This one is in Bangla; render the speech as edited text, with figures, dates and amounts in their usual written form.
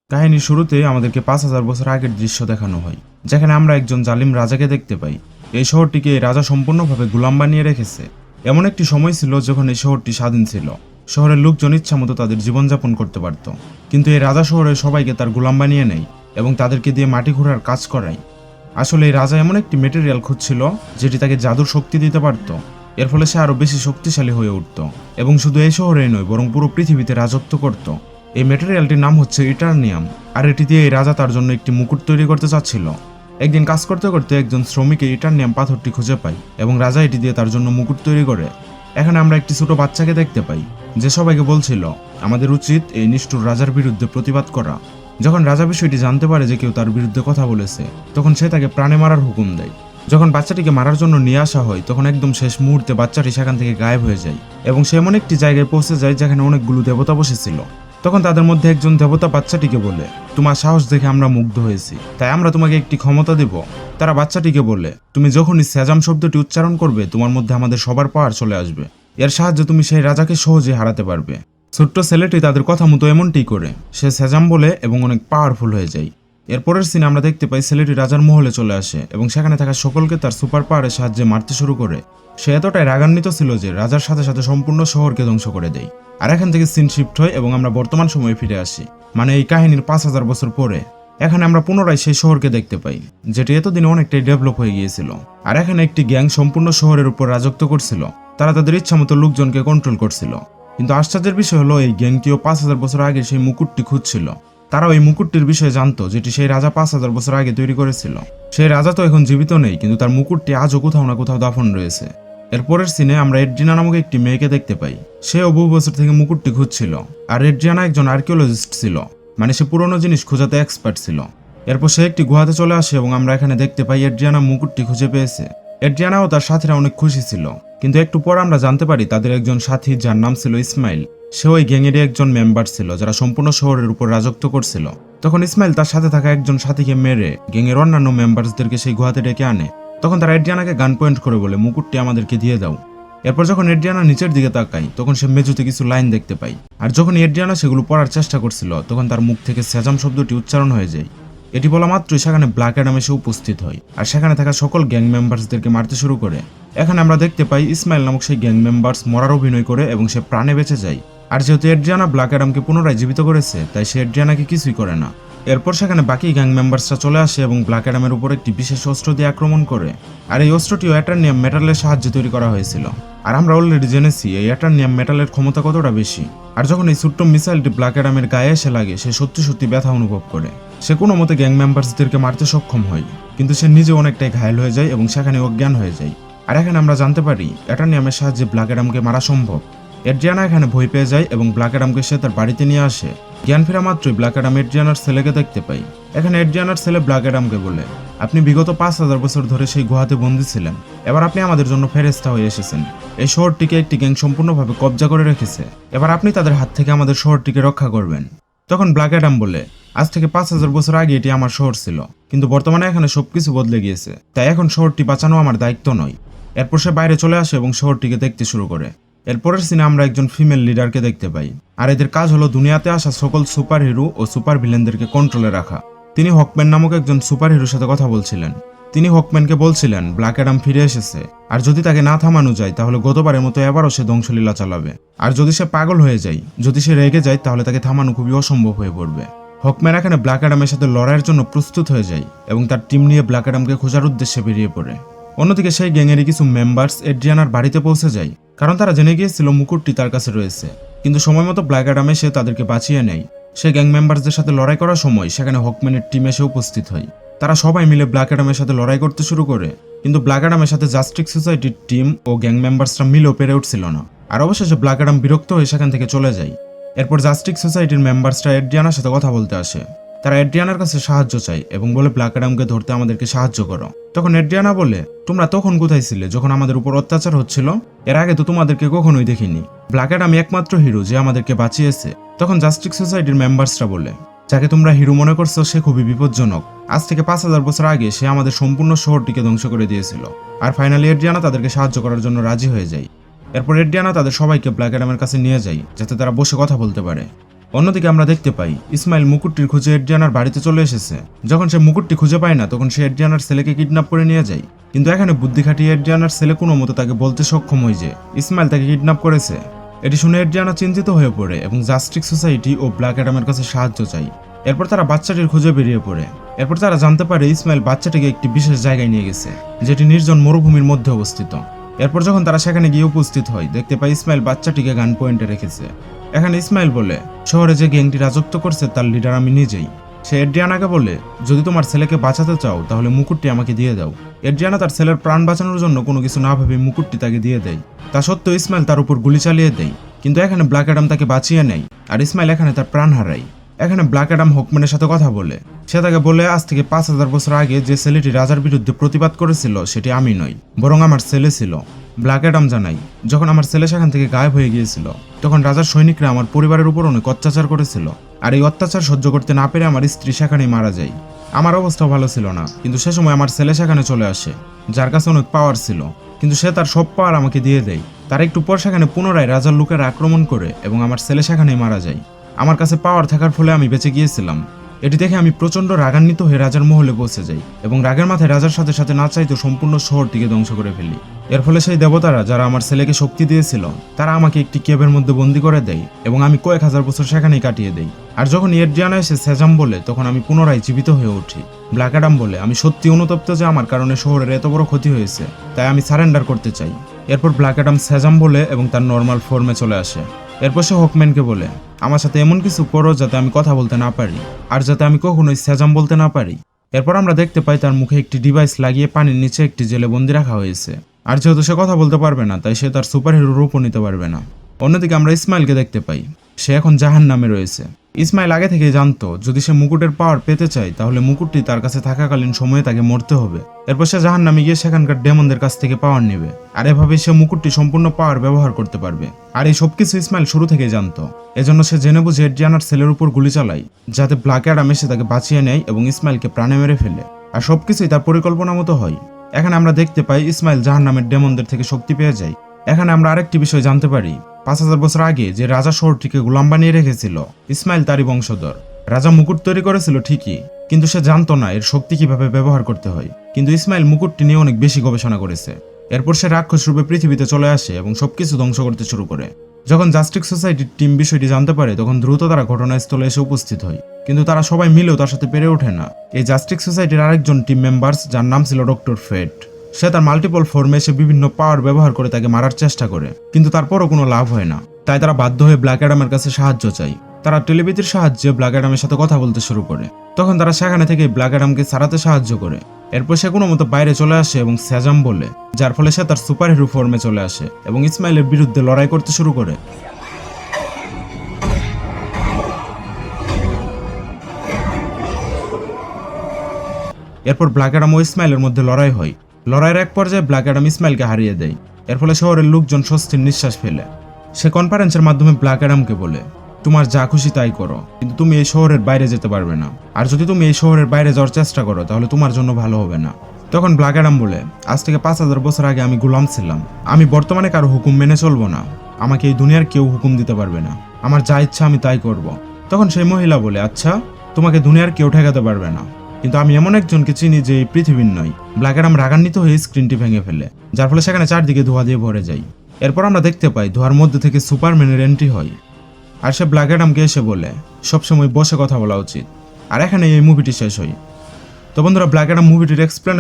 কাহিনীর শুরুতে আমাদেরকে ৫,০০০ বছর আগের দৃশ্য দেখানো হয়, যেখানে আমরা একজন জালিম রাজাকে দেখতে পাই। এই শহরটিকে এই রাজা সম্পূর্ণভাবে গোলাম বানিয়ে রেখেছে। এমন একটি সময় ছিল যখন এই শহরটি স্বাধীন ছিল। শহরের লোকজন ইচ্ছামতো তাদের জীবনযাপন করতে পারত, কিন্তু এই রাজা শহরের সবাইকে তার গোলাম বানিয়ে নেয় এবং তাদেরকে দিয়ে মাটি খোঁড়ার কাজ করায়। আসলে এই রাজা এমন একটি মেটেরিয়াল খুঁজছিল যেটি তাকে জাদুর শক্তি দিতে পারত। এর ফলে সে আরো বেশি শক্তিশালী হয়ে উঠত এবং শুধু এই শহরেই নয় বরং পুরো পৃথিবীতে রাজত্ব করত। এই ম্যাটেরিয়ালটির নাম হচ্ছে ইটারনিয়াম, আর এটি দিয়ে এই রাজা তার জন্য একটি মুকুট তৈরি করতে চাচ্ছিল। একদিন কাজ করতে করতে একজন শ্রমিক এই ইটারনিয়াম পাথরটি খুঁজে পায় এবং রাজা এটি দিয়ে তার জন্য মুকুট তৈরি করে। এখানে আমরা একটি ছোট বাচ্চাকে দেখতে পাই, যে সবাইকে বলছিল আমাদের উচিত এই নিষ্ঠুর রাজার বিরুদ্ধে প্রতিবাদ করা। যখন রাজা বিষয়টি জানতে পারে যে কেউ তার বিরুদ্ধে কথা বলেছে, তখন সে তাকে প্রাণে মারার হুকুম দেয়। যখন বাচ্চাটিকে মারার জন্য নিয়ে আসা হয়, তখন একদম শেষ মুহূর্তে বাচ্চাটি সেখান থেকে গায়েব হয়ে যায় এবং সে এমন একটি জায়গায় পৌঁছে যায় যেখানে অনেকগুলো দেবতা বসেছিল। তখন তাদের মধ্যে একজন দেবতা বাচ্চাটিকে বলে, তোমার সাহস দেখে আমরা মুগ্ধ হয়েছি, তাই আমরা তোমাকে একটি ক্ষমতা দেব। তারা বাচ্চাটিকে বলে, তুমি যখনই সেজাম শব্দটি উচ্চারণ করবে তোমার মধ্যে আমাদের সবার পাওয়ার চলে আসবে। এর সাহায্যে তুমি সেই রাজাকে সহজে হারাতে পারবে। ছোট্ট ছেলেটি তাদের কথা মতো এমনটি করে সে সেজাম বলে এবং অনেক পাওয়ারফুল হয়ে যায়। এরপরের সিনে আমরা দেখতে পাই ছেলেটি রাজার মহলে চলে আসে এবং সেখানে থাকা সকলকে তার সুপার পাওয়ারের সাহায্যে মারতে শুরু করে। সে এতটাই রাগান্বিত ছিল যে রাজার সাথে সাথে সম্পূর্ণ শহরকে ধ্বংস করে দেয়। আর এখান থেকে সিন শিফট হয় এবং আমরা বর্তমান সময়ে ফিরে আসি, মানে এই কাহিনীর ৫,০০০ বছর পরে। এখানে আমরা পুনরায় সেই শহরকে দেখতে পাই, যেটি এতদিনে অনেকটাই ডেভেলপ হয়ে গিয়েছিল। আর এখানে একটি গ্যাং সম্পূর্ণ শহরের উপর রাজত্ব করছিল। তারা তাদের ইচ্ছামতো লোকজনকে কন্ট্রোল করছিল। কিন্তু আশ্চর্যের বিষয় হলো এই গ্যাংটিও ৫,০০০ বছর আগে সেই মুকুটটি খুঁজছিল। তারা ওই মুকুটটির বিষয়ে জানতো, যেটি সেই রাজা ৫,০০০ বছর আগে তৈরি করেছিল। সেই রাজা তো এখন জীবিত নেই, কিন্তু তার মুকুটটি আজও কোথাও না কোথাও দাফন রয়েছে। এরপরের সিনে আমরা এড্রিনা নামক একটি মেয়েকে দেখতে পাই। সেও বহু বছর থেকে মুকুটটি খুঁজছিল। আর এড্রিয়ানা একজন আর্কিওলজিস্ট ছিল, মানে সে পুরনো জিনিস খোঁজাতে এক্সপার্ট ছিল। এরপর সে একটি গুহাতে চলে আসে এবং আমরা এখানে দেখতে পাই এড্রিয়ানা মুকুটটি খুঁজে পেয়েছে। এড্রিয়ানা ও তার সাথীরা অনেক খুশি ছিল, কিন্তু একটু পর আমরা জানতে পারি তাদের একজন সাথী, যার নাম ছিল ইসমাইল, সে ওই গ্যাংয়েরই একজন মেম্বার ছিল যারা সম্পূর্ণ শহরের উপর রাজত্ব করছিল। তখন ইসমাইল তার সাথে থাকা একজন সাথীকে মেরে গ্যাংয়ের অন্যান্য মেম্বারসদেরকে সেই গুহাতে ডেকে আনে। তখন তারা এড্রিয়ানাকে গান পয়েন্ট করে বলে, মুকুটটি আমাদেরকে দিয়ে দাও। এরপর যখন এড্রিয়ানা নিচের দিকে তাকায়, তখন সে মেঝেতে কিছু লাইন দেখতে পায়। আর যখন এড্রিয়ানা সেগুলো পড়ার চেষ্টা করছিল, তখন তার মুখ থেকে সেজাম শব্দটি উচ্চারণ হয়ে যায়। এটি বলা মাত্রই সেখানে ব্ল্যাক অ্যাডাম এসে উপস্থিত হয় আর সেখানে থাকা সকল গ্যাং মেম্বারসদেরকে মারতে শুরু করে। এখানে আমরা দেখতে পাই ইসমাইল নামক সেই গ্যাং মেম্বার্স মরার অভিনয় করে এবং সে প্রাণে বেঁচে যায়। আর যেহেতু এড্রিয়ানা ব্ল্যাক অ্যাডামকে পুনরায় জীবিত করেছে, তাই সে এড্রিয়ানাকে কিছুই করে না। এরপর সেখানে বাকি গ্যাং মেম্বার্সরা চলে আসে এবং ব্ল্যাক অ্যাডামের উপর একটি বিশেষ অস্ত্র দিয়ে আক্রমণ করে। আর এই অস্ত্রটিও অ্যাটারনিয়াম মেটালের সাহায্যে তৈরি করা হয়েছিল। আর আমরা অলরেডি জেনেছি এই অ্যাটারনিয়াম মেটালের ক্ষমতা কতটা বেশি। আর যখন এই ছোট্ট মিসাইলটি ব্ল্যাক অ্যাডামের গায়ে এসে লাগে, সে সত্যি সত্যি ব্যথা অনুভব করে। সে কোনো মতে গ্যাং মেম্বার্সদেরকে মারতে সক্ষম হয়, কিন্তু সে নিজে অনেকটাই ঘায়েল হয়ে যায় এবং সেখানে অজ্ঞান হয়ে যায়। আর এখানে আমরা জানতে পারি অ্যাটারনিয়ামের সাহায্যে ব্ল্যাক অ্যাডামকে মারা সম্ভব। এড্রিয়ানা এখানে ভয় পেয়ে যায় এবং ব্ল্যাক অ্যাডামকে সে তার বাড়িতে নিয়ে আসে। জ্ঞান ফেরা মাত্রই ব্ল্যাক অ্যাডাম এড্রিয়ানার ছেলেকে দেখতে পাই। এখানে এড্রিয়ানার ছেলে ব্ল্যাক অ্যাডামকে বলে, আপনি বিগত ৫,০০০ বছর ধরে সেই গুহাতে বন্দী ছিলেন, এবার আপনি আমাদের জন্য ফেরেশতা হয়ে এসেছেন। এই শহরটিকে একটি গ্যাং সম্পূর্ণভাবে কবজা করে রেখেছে, এবার আপনি তাদের হাত থেকে আমাদের শহরটিকে রক্ষা করবেন। তখন ব্ল্যাক অ্যাডাম বলে, আজ থেকে ৫,০০০ বছর আগে এটি আমার শহর ছিল, কিন্তু বর্তমানে এখানে সবকিছু বদলে গিয়েছে, তাই এখন শহরটি বাঁচানো আমার দায়িত্ব নয়। এরপর সে বাইরে চলে আসে এবং শহরটিকে দেখতে শুরু করে। এরপরের সিনে আমরা একজন ফিমেল লিডারকে দেখতে পাই। আর এদের কাজ হলো দুনিয়াতে আসা সকল সুপার হিরো ও সুপার ভিলেনদেরকে কন্ট্রোলে রাখা। তিনি হকম্যান নামক একজন সুপার হিরোর সাথে কথা বলছিলেন। তিনি হকম্যানকে বলছিলেন ব্ল্যাক অ্যাডাম ফিরে এসেছে, আর যদি তাকে না থামানো যায় তাহলে গতবারের মতো এবারও সে ধ্বংসলীলা চালাবে। আর যদি সে পাগল হয়ে যায়, যদি সে রেগে যায়, তাহলে তাকে থামানো খুবই অসম্ভব হয়ে পড়বে। হকম্যান এখানে ব্ল্যাক অ্যাডামের সাথে লড়াইয়ের জন্য প্রস্তুত হয়ে যায় এবং তার টিম নিয়ে ব্ল্যাক অ্যাডামকে খোঁজার উদ্দেশ্যে বেরিয়ে পড়ে। অন্যদিকে সেই গ্যাংয়েরই কিছু মেম্বার্স এড্রিয়ানার বাড়িতে পৌঁছে যায়, কারণ তারা জেনে গিয়েছিল মুকুটটি তার কাছে রয়েছে। কিন্তু সময় মতো ব্ল্যাক অ্যাডাম এসে তাদেরকে বাঁচিয়ে নেয়। সেই গ্যাং মেম্বারসদের সাথে লড়াই করার সময় সেখানে হকম্যানের টিম এসে উপস্থিত হয়। তারা সবাই মিলে ব্ল্যাক অ্যাডামের সাথে লড়াই করতে শুরু করে, কিন্তু ব্ল্যাক অ্যাডামের সাথে জাস্টিস সোসাইটির টিম ও গ্যাং মেম্বার্সরা মিলেও পেরে উঠছিল না। আর অবশেষে ব্ল্যাক অ্যাডাম বিরক্ত হয়ে সেখান থেকে চলে যায়। এরপর জাস্টিস সোসাইটির মেম্বার্সরা এড্রিয়ানার সাথে কথা বলতে আসে। তারা এড্রিয়ানার কাছে সাহায্য চায় এবং বলে ব্ল্যাক অ্যাডামকে ধরতে আমাদেরকে সাহায্য করো। তখন এড্রিয়ানা বলে, তোমরা তখন কোথায় ছিলে যখন আমাদের উপর অত্যাচার হচ্ছিল? এর আগে তো তোমাদেরকে কখনোই দেখিনি। ব্ল্যাক অ্যাডাম একমাত্র হিরো যে আমাদেরকে বাঁচিয়েছে। তখন জাস্টিস সোসাইটির মেম্বার্সরা বলে, যাকে তোমরা হিরো মনে করছো সে খুবই বিপজ্জনক। আজ থেকে ৫,০০০ বছর আগে সে আমাদের সম্পূর্ণ শহরটিকে ধ্বংস করে দিয়েছিল। আর ফাইনালি এড্রিয়ানা তাদেরকে সাহায্য করার জন্য রাজি হয়ে যায়। এরপর এড্রিয়ানা তাদের সবাইকে ব্ল্যাক অ্যাডামের কাছে নিয়ে যায়, যাতে তারা বসে কথা বলতে পারে। অন্যদিকে আমরা দেখতে পাই ইসমাইল মুকুটটির খুঁজে এড্রিয়ানার বাড়িতে চলে এসেছে। যখন সে মুকুটটি খুঁজে পায় না তখন সে এড্রিয়ানার ছেলেকে কিডন্যাপ করে নিয়ে যায়। কিন্তু এখানে বুদ্ধি খাটিয়ে এড্রিয়ানার ছেলে কোনো মতো তাকে বলতে সক্ষম হয় যে ইসমাইল তাকে কিডন্যাপ করেছে। এটি শুনে এড্রিয়ানা চিন্তিত হয়ে পড়ে এবং জাস্টিস সোসাইটি ও ব্ল্যাক অ্যাডামের কাছে সাহায্য চায়। এরপর তারা বাচ্চাটির খুঁজে বেরিয়ে পড়ে। এরপর তারা জানতে পারে ইসমাইল বাচ্চাটিকে একটি বিশেষ জায়গায় নিয়ে গেছে, যেটি নির্জন মরুভূমির মধ্যে অবস্থিত। এরপর যখন তারা সেখানে গিয়ে উপস্থিত হয়, দেখতে পায় ইসমাইল বাচ্চাটিকে গান পয়েন্টে রেখেছে। এখানে ইসমাইল বলে, শহরে যে গ্যাংটি রাজত্ব করছে তার লিডার আমি নিজেই। সে এড্রিয়ানাকে বলে, যদি তোমার ছেলেকে বাঁচাতে চাও তাহলে মুকুটটি আমাকে দিয়ে দাও। এড্রিয়ানা তার ছেলের প্রাণ বাঁচানোর জন্য কোনো কিছু না ভেবে মুকুটটি তাকে দিয়ে দেয়। তা সত্ত্বেও ইসমাইল তার উপর গুলি চালিয়ে দেয়, কিন্তু এখানে ব্ল্যাক অ্যাডাম তাকে বাঁচিয়ে নেয় আর ইসমাইল এখানে তার প্রাণ হারায়। এখানে ব্ল্যাক অ্যাডাম হকম্যানের সাথে কথা বলে। সে তাকে বলে, আজ থেকে 5000 বছর আগে যে ছেলেটি রাজার বিরুদ্ধে প্রতিবাদ করেছিল সেটি আমি নই, বরং আমার ছেলে ছিল। ব্ল্যাক অ্যাডাম জানাই, যখন আমার ছেলে সেখান থেকে গায়েব হয়ে গিয়েছিল তখন রাজার সৈনিকরা আমার পরিবারের উপর অনেক অত্যাচার করেছিল, আর এই অত্যাচার সহ্য করতে না পেরে আমার স্ত্রী সেখানেই মারা যায়। আমার অবস্থাও ভালো ছিল না, কিন্তু সে সময় আমার ছেলে সেখানে চলে আসে, যার কাছে অনেক পাওয়ার ছিল, কিন্তু সে তার সব পাওয়ার আমাকে দিয়ে দেয়। তার একটু পর সেখানে পুনরায় রাজার লোকেরা আক্রমণ করে এবং আমার ছেলে সেখানেই মারা যায়। আমার কাছে পাওয়ার থাকার ফলে আমি বেঁচে গিয়েছিলাম। এটি দেখে আমি প্রচন্ড রাগান্বিত হয়ে রাজার মহলে পৌঁছে যাই এবং রাগের মাথায় রাজার সাথে সাথে না চাইতো সম্পূর্ণ শহরটিকে ধ্বংস করে ফেলি। এর ফলে সেই দেবতারা যারা আমার ছেলেকে শক্তি দিয়েছিল তারা আমাকে একটি কেবের মধ্যে বন্দী করে দেয় এবং আমি কয়েক হাজার বছর সেখানেই কাটিয়ে দেই। আর যখন এড্রিয়ানা এসে সেজাম বলে তখন আমি পুনরায় জীবিত হয়ে উঠি। ব্ল্যাক অ্যাডাম বলে, আমি সত্যি অনুতপ্ত যে আমার কারণে শহরের এত বড় ক্ষতি হয়েছে, তাই আমি সারেন্ডার করতে চাই। এরপর ব্ল্যাক অ্যাডাম সেজাম বলে এবং তার নর্মাল ফর্মে চলে আসে। এরপর সে হকম্যানকে বলে, আমার সাথে এমন কিছু করো যাতে আমি কথা বলতে না পারি আর যাতে আমি কখনোই সেজাম বলতে না পারি। এরপর আমরা দেখতে পাই তার মুখে একটি ডিভাইস লাগিয়ে পানির নিচে একটি জেলে বন্দি রাখা হয়েছে। আর যেহেতু সে কথা বলতে পারবে না তাই সে তার সুপারহিরো রূপও নিতে পারবে না। অন্যদিকে আমরা ইসমাইলকে দেখতে পাই, সে এখন জাহান্নামে রয়েছে। ইসমাইল আগে থেকেই জানতো যদি সে মুকুটের পাওয়ার পেতে চায় তাহলে মুকুটটি তার কাছে থাকাকালীন সময়ে তাকে মরতে হবে। এরপর সে জাহান্নামে গিয়ে সেখানকার ডেমনদের কাছ থেকে পাওয়ার নেবে, আর এভাবে সে মুকুটটি সম্পূর্ণ পাওয়ার ব্যবহার করতে পারবে। আর এই সবকিছু ইসমাইল শুরু থেকেই জানতো। এজন্য সে জেনে বুঝে এড্রিয়ানার ছেলের উপর গুলি চালায় যাতে ব্ল্যাক অ্যাডাম এসে তাকে বাঁচিয়ে নেয় এবং ইসমাইলকে প্রাণে মেরে ফেলে। আর সবকিছুই তার পরিকল্পনা মতো হয়। এখানে আমরা দেখতে পাই ইসমাইল জাহান্নামের ডেমনদের থেকে শক্তি পেয়ে যায়। এখানে আমরা আরেকটি বিষয় জানতে পারি, 5000 বছর আগে যে রাজা শহরটিকে গোলাম বানিয়ে রেখেছিল ইসমাইল তারই বংশধর। রাজা মুকুট তৈরি করেছিল ঠিকই, কিন্তু সে জানতো না এর শক্তি কিভাবে ব্যবহার করতে হয়। কিন্তু ইসমাইল মুকুটটি নিয়ে অনেক বেশি গবেষণা করেছে। এরপর সে রাক্ষস রূপে পৃথিবীতে চলে আসে এবং সবকিছু ধ্বংস করতে শুরু করে। যখন জাস্টিস সোসাইটির টিম বিষয়টি জানতে পারে তখন দ্রুত তারা ঘটনাস্থলে এসে উপস্থিত হয়, কিন্তু তারা সবাই মিলেও তার সাথে পেরে ওঠে না। এই জাস্টিস সোসাইটির আরেকজন টিম মেম্বার্স যার নাম ছিল ডক্টর ফেট, সে তার মাল্টিপল ফর্মে এসে বিভিন্ন পাওয়ার ব্যবহার করে তাকে মারার চেষ্টা করে, কিন্তু তারপরও কোনো লাভ হয় না। তাই তারা বাধ্য হয়ে ব্ল্যাক অ্যাডামের কাছে সাহায্য চায়। তারা টেলিপ্যাথির সাহায্যে ব্ল্যাক অ্যাডামের সাথে কথা বলতে শুরু করে। তখন তারা সেখানে থেকে ব্ল্যাক অ্যাডামকে ছাড়াতে সাহায্য করে। এরপর সে কোনো মতো বাইরে চলে আসে এবং সেজাম বলে, যার ফলে সে তার সুপার হিরো ফর্মে চলে আসে এবং ইসমাইলের বিরুদ্ধে লড়াই করতে শুরু করে। এরপর ব্ল্যাক অ্যাডাম ও ইসমাইলের মধ্যে লড়াই হয়। লড়াইয়ের এক পর্যায়ে ব্ল্যাক অ্যাডাম ইসমাইলকে হারিয়ে দেয়। এর ফলে শহরের লোকজন স্বস্তির নিঃশ্বাস ফেলে। সে কনফারেন্সের মাধ্যমে ব্ল্যাক অ্যাডামকে বলে, তোমার যা খুশি তাই করো, কিন্তু তুমি এই শহরের বাইরে যেতে পারবে না। আর যদি তুমি এই শহরের বাইরে যাওয়ার চেষ্টা করো তাহলে তোমার জন্য ভালো হবে না। তখন ব্ল্যাক অ্যাডাম বলে, আজ থেকে 5000 বছর আগে আমি গোলাম ছিলাম। আমি বর্তমানে কারো হুকুম মেনে চলবো না। আমাকে এই দুনিয়ার কেউ হুকুম দিতে পারবে না। আমার যা ইচ্ছা আমি তাই করব। তখন সেই মহিলা বলে, আচ্ছা, তোমাকে দুনিয়ার কেউ ঠেকাতে পারবে না, কিন্তু আমি এমন একজনকে চিনি যে এই পৃথিবীর নয়। ব্ল্যাক অ্যাডাম রাগান্বিত হয়ে স্ক্রিনটি ভেঙে ফেলে, যার ফলে সেখানে চারদিকে ধোঁয়া দিয়ে ভরে যায়। এরপর আমরা দেখতে পাই ধোঁয়ার মধ্যে থেকে সুপারম্যানের এন্ট্রি হয়, আর সে ব্ল্যাক অ্যাডামকে এসে বলে সবসময় বসে কথা বলা উচিত। আর এখানে এই মুভিটি শেষ হয়। তো বন্ধুরা, ব্ল্যাক অ্যাডাম মুভিটির এক্সপ্লেনেশন